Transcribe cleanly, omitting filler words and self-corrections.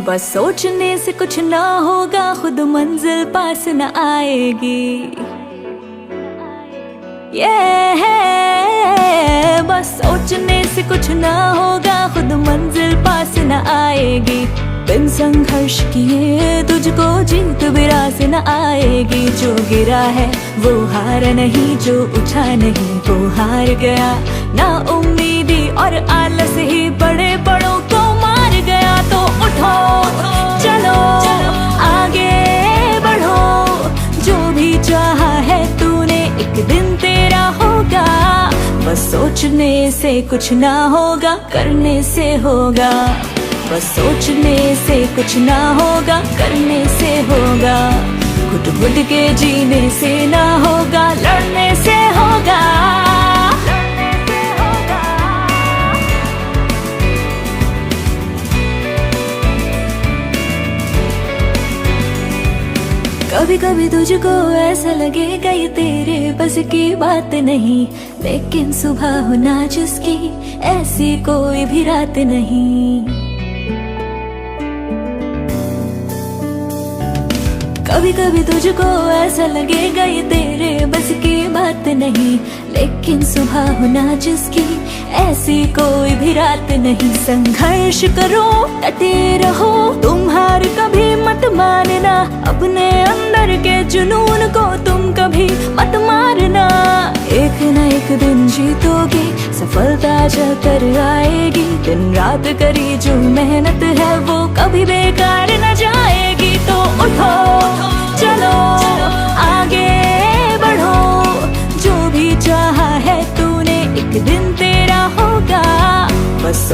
बस सोचने से कुछ ना होगा, खुद मंजिल पास न आएगी। बस सोचने से कुछ ना होगा, खुद मंजिल पास न आएगी। बिन संघर्ष किए तुझको जीत भी रास न आएगी। जो गिरा है वो हार नहीं, जो उठा नहीं वो हार गया। ना उम्मीदी और आलस ही बड़े बड़ों को मार गया। तो उठो चलो आगे बढ़ो, जो भी चाहा है तूने एक दिन तेरा होगा। बस सोचने से कुछ ना होगा, करने से होगा। बस सोचने से कुछ ना होगा, करने से होगा। घुट घुट के जीने से ना होगा, लड़ने से होगा। कभी कभी तुझको ऐसा लगेगा ये तेरे बस की बात नहीं, लेकिन सुबह होना जिसकी ऐसी कोई भी रात नहीं। कभी कभी तुझको ऐसा लगेगा ये तेरे बस की बात नहीं, लेकिन सुबह होना जिसकी ऐसी कोई भी रात नहीं। संघर्ष करो डटे रहो, तुम हार कभी मत मानना। अपने अंदर के जुनून को तुम कभी मत मारना। एक न एक दिन जीतोगे, सफलता चलकर आएगी। दिन रात करी जो मेहनत है वो कभी बेकार न जाएगी। तो उठो चलो आगे बढ़ो, जो भी चाहा है तूने एक दिन तेरा होगा। बस